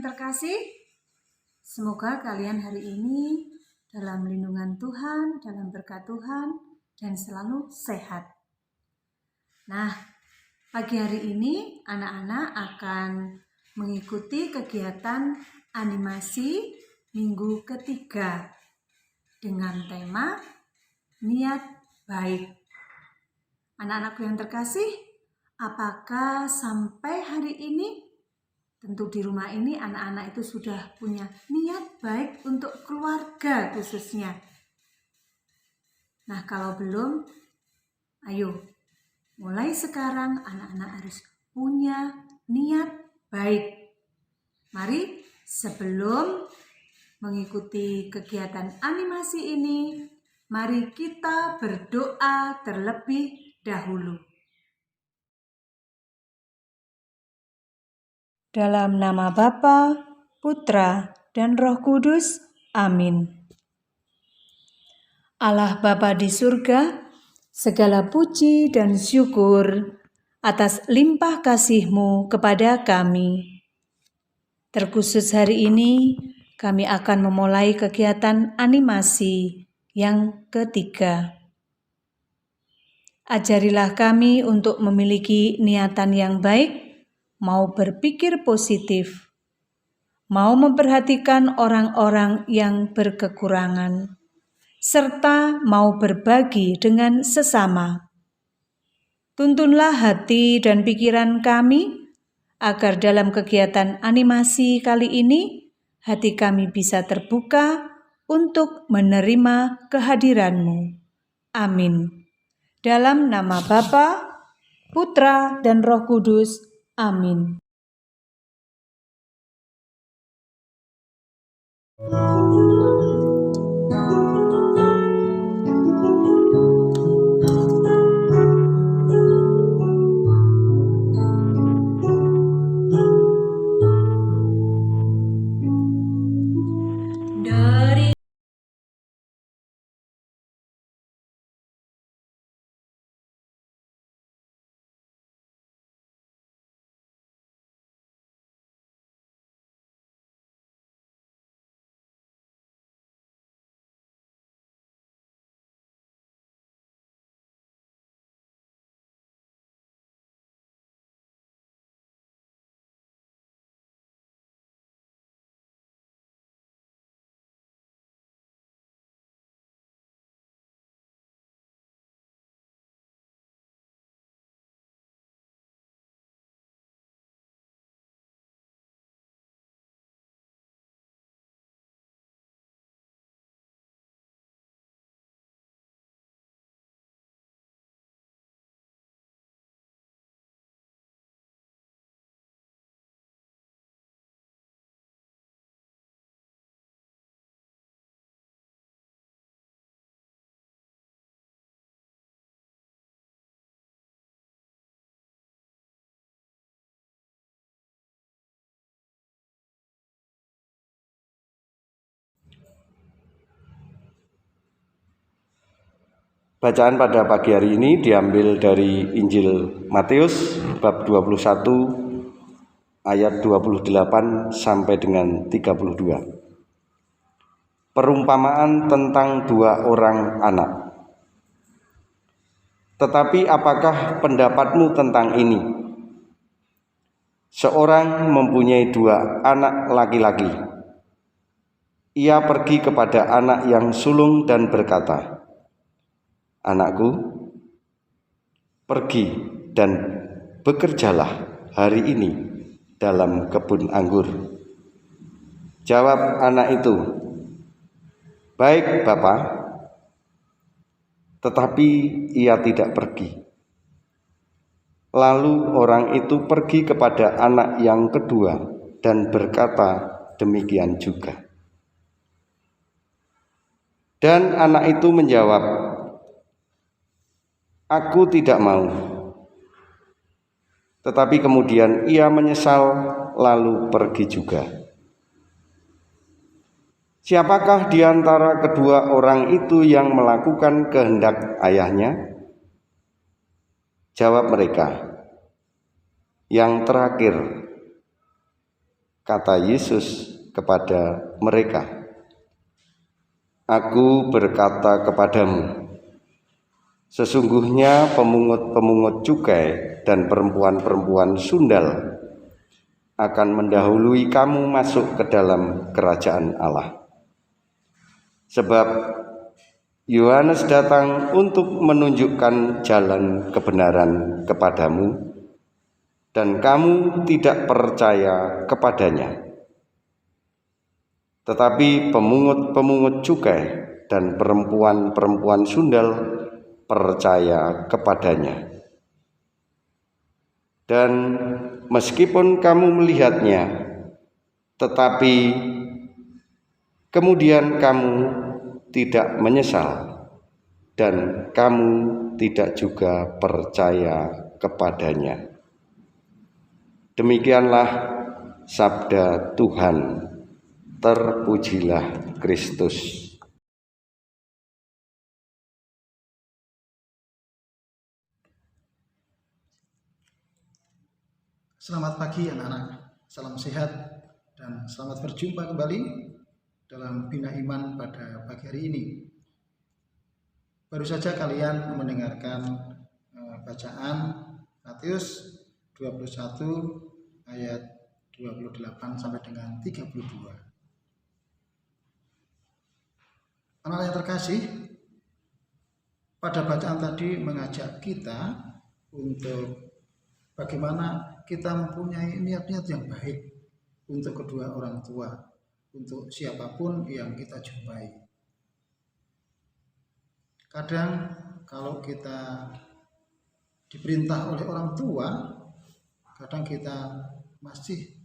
terkasih, semoga kalian hari ini dalam lindungan Tuhan, dalam berkat Tuhan, dan selalu sehat. Nah, pagi hari ini anak-anak akan mengikuti kegiatan animasi minggu ketiga dengan tema niat baik. Anak-anakku yang terkasih, apakah sampai hari ini, tentu di rumah ini anak-anak itu sudah punya niat baik untuk keluarga khususnya? Nah, kalau belum, ayo mulai sekarang anak-anak harus punya niat baik. Mari sebelum mengikuti kegiatan animasi ini, mari kita berdoa terlebih dahulu. Dalam nama Bapa, Putra, dan Roh Kudus. Amin. Allah Bapa di surga, segala puji dan syukur atas limpah kasih-Mu kepada kami. Terkhusus hari ini, kami akan memulai kegiatan animasi yang ketiga. Ajarilah kami untuk memiliki niatan yang baik, mau berpikir positif, mau memperhatikan orang-orang yang berkekurangan, serta mau berbagi dengan sesama. Tuntunlah hati dan pikiran kami, agar dalam kegiatan animasi kali ini, hati kami bisa terbuka untuk menerima kehadiran-Mu. Amin. Dalam nama Bapa, Putra, dan Roh Kudus. Amin. Bacaan pada pagi hari ini diambil dari Injil Matius bab 21 ayat 28 sampai dengan 32. Perumpamaan tentang dua orang anak. Tetapi apakah pendapatmu tentang ini? Seorang mempunyai dua anak laki-laki. Ia pergi kepada anak yang sulung dan berkata, "Anakku, pergi dan bekerjalah hari ini dalam kebun anggur." Jawab anak itu, "Baik, Bapa." Tetapi ia tidak pergi. Lalu orang itu pergi kepada anak yang kedua dan berkata demikian juga. Dan anak itu menjawab, "Aku tidak mau." Tetapi kemudian ia menyesal lalu pergi juga. Siapakah di antara kedua orang itu yang melakukan kehendak ayahnya? Jawab mereka, "Yang terakhir." Kata Yesus kepada mereka, "Aku berkata kepadamu, sesungguhnya pemungut-pemungut cukai dan perempuan-perempuan sundal akan mendahului kamu masuk ke dalam kerajaan Allah. Sebab Yohanes datang untuk menunjukkan jalan kebenaran kepadamu, dan kamu tidak percaya kepadanya. Tetapi pemungut-pemungut cukai dan perempuan-perempuan sundal percaya kepadanya. Dan meskipun kamu melihatnya, tetapi kemudian kamu tidak menyesal, dan kamu tidak juga percaya kepadanya." Demikianlah sabda Tuhan. Terpujilah Kristus. Selamat pagi anak-anak, salam sehat dan selamat berjumpa kembali dalam Bina Iman pada pagi hari ini. Baru saja kalian mendengarkan bacaan Matius 21 ayat 28 sampai dengan 32. Anak yang terkasih, pada bacaan tadi mengajak kita untuk bagaimana kita mempunyai niat-niat yang baik untuk kedua orang tua, untuk siapapun yang kita jumpai. Kadang kalau kita diperintah oleh orang tua, kadang kita masih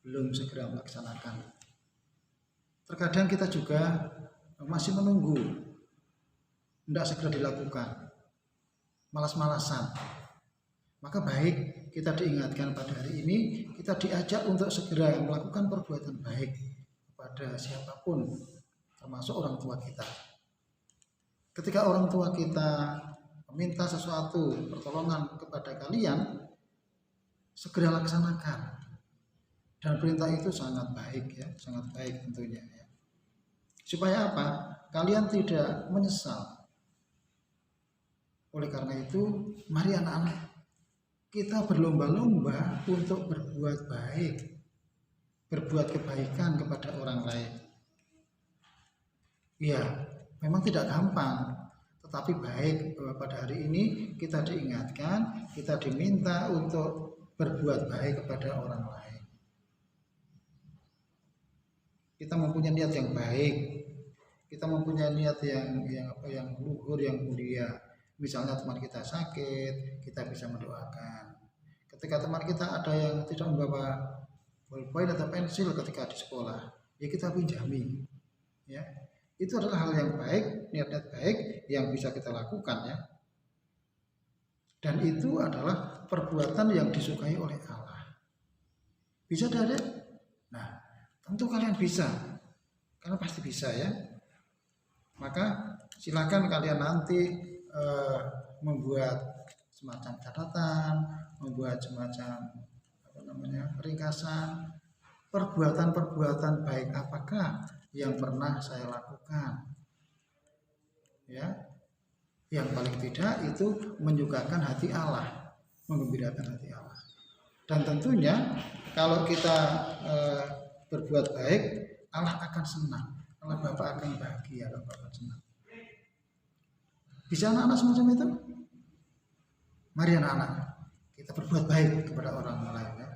belum segera melaksanakan. Terkadang kita juga masih menunggu, tidak segera dilakukan, malas-malasan. Maka baik kita diingatkan pada hari ini, kita diajak untuk segera melakukan perbuatan baik kepada siapapun, termasuk orang tua kita. Ketika orang tua kita meminta sesuatu, pertolongan kepada kalian, segera laksanakan. Dan perintah itu sangat baik ya, sangat baik tentunya ya. Supaya apa? Kalian tidak menyesal. Oleh karena itu, mari anak-anak, kita berlomba-lomba untuk berbuat baik, berbuat kebaikan kepada orang lain. Ya, memang tidak gampang, tetapi baik bahwa pada hari ini kita diingatkan, kita diminta untuk berbuat baik kepada orang lain. Kita mempunyai niat yang baik, kita mempunyai niat yang luhur, yang mulia. Misalnya teman kita sakit, kita bisa mendoakan. Ketika teman kita ada yang tidak membawa bolpen atau pensil ketika di sekolah, ya kita pinjami. Ya, itu adalah hal yang baik, niat-niat baik yang bisa kita lakukan ya. Dan itu adalah perbuatan yang disukai oleh Allah. Bisa tidak? Nah, tentu kalian bisa, karena pasti bisa ya. Maka silakan kalian nanti membuat semacam catatan, membuat semacam ringkasan perbuatan-perbuatan baik apakah yang pernah saya lakukan. Ya, yang paling tidak itu menyukakan hati Allah, menggembirakan hati Allah. Dan tentunya kalau kita berbuat baik, Allah akan senang, Allah Bapa akan bahagia, Allah Bapa akan senang. Bisa anak-anak semacam itu? Mari anak-anak, kita berbuat baik kepada orang lain ya.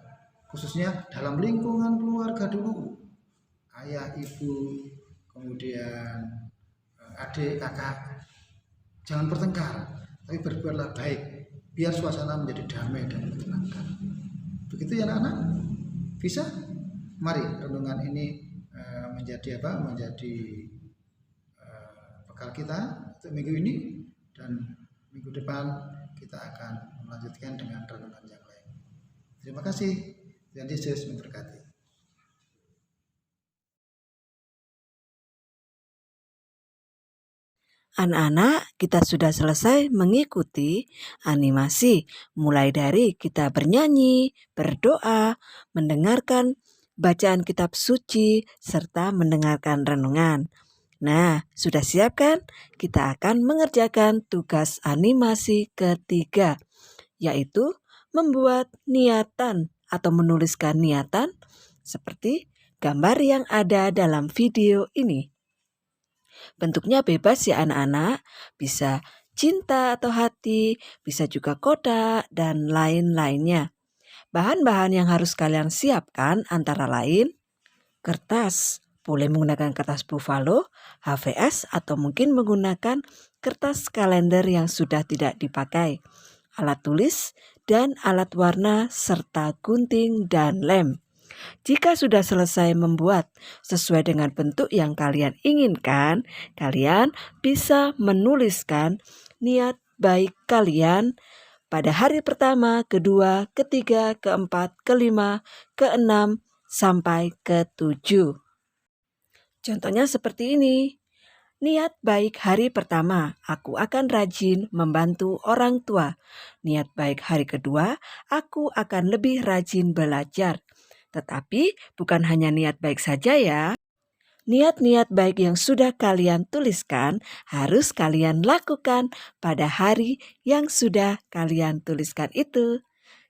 Khususnya dalam lingkungan keluarga dulu. Ayah, ibu, kemudian adik, kakak. Jangan bertengkar, tapi berbuatlah baik, biar suasana menjadi damai dan menyenangkan. Begitu ya anak-anak? Bisa? Mari renungan ini menjadi apa? Menjadi bekal kita untuk minggu ini, dan minggu depan kita akan melanjutkan dengan renungan yang lain. Terima kasih. Tuhan Yesus memberkati. Anak-anak, kita sudah selesai mengikuti animasi, mulai dari kita bernyanyi, berdoa, mendengarkan bacaan kitab suci, serta mendengarkan renungan. Nah, sudah siap kan? Kita akan mengerjakan tugas animasi ketiga, yaitu membuat niatan atau menuliskan niatan seperti gambar yang ada dalam video ini. Bentuknya bebas ya anak-anak, bisa cinta atau hati, bisa juga kotak, dan lain-lainnya. Bahan-bahan yang harus kalian siapkan antara lain kertas, boleh menggunakan kertas buffalo, HVS, atau mungkin menggunakan kertas kalender yang sudah tidak dipakai, alat tulis, dan alat warna, serta gunting dan lem. Jika sudah selesai membuat sesuai dengan bentuk yang kalian inginkan, kalian bisa menuliskan niat baik kalian pada hari pertama, kedua, ketiga, keempat, kelima, keenam, sampai ke-7. Contohnya seperti ini. Niat baik hari pertama, aku akan rajin membantu orang tua. Niat baik hari kedua, aku akan lebih rajin belajar. Tetapi bukan hanya niat baik saja ya. Niat-niat baik yang sudah kalian tuliskan harus kalian lakukan pada hari yang sudah kalian tuliskan itu.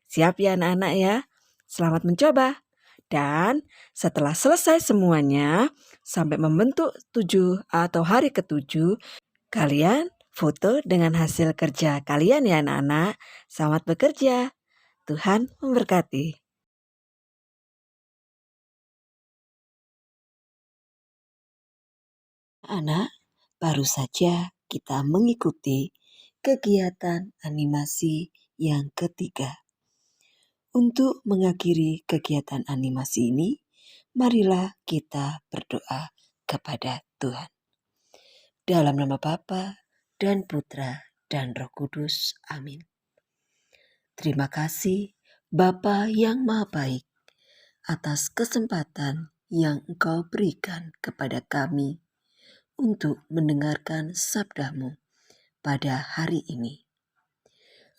Siap ya anak-anak ya? Selamat mencoba. Dan setelah selesai semuanya, sampai membentuk 7 atau hari ke-7, kalian foto dengan hasil kerja kalian ya anak-anak. Selamat bekerja. Tuhan memberkati. Anak, baru saja kita mengikuti kegiatan animasi yang ketiga. Untuk mengakhiri kegiatan animasi ini, marilah kita berdoa kepada Tuhan. Dalam nama Bapa dan Putra dan Roh Kudus. Amin. Terima kasih Bapa yang Maha Baik atas kesempatan yang Engkau berikan kepada kami untuk mendengarkan sabda-Mu pada hari ini.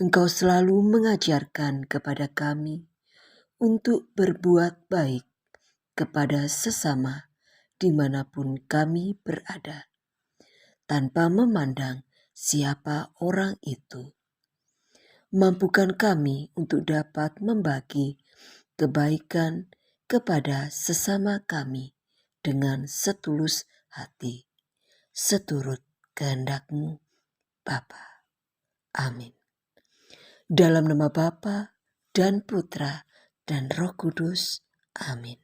Engkau selalu mengajarkan kepada kami untuk berbuat baik kepada sesama dimanapun kami berada, tanpa memandang siapa orang itu. Mampukan kami untuk dapat membagi kebaikan kepada sesama kami dengan setulus hati, seturut kehendak-Mu, Bapa. Amin. Dalam nama Bapa dan Putra dan Roh Kudus. Amin.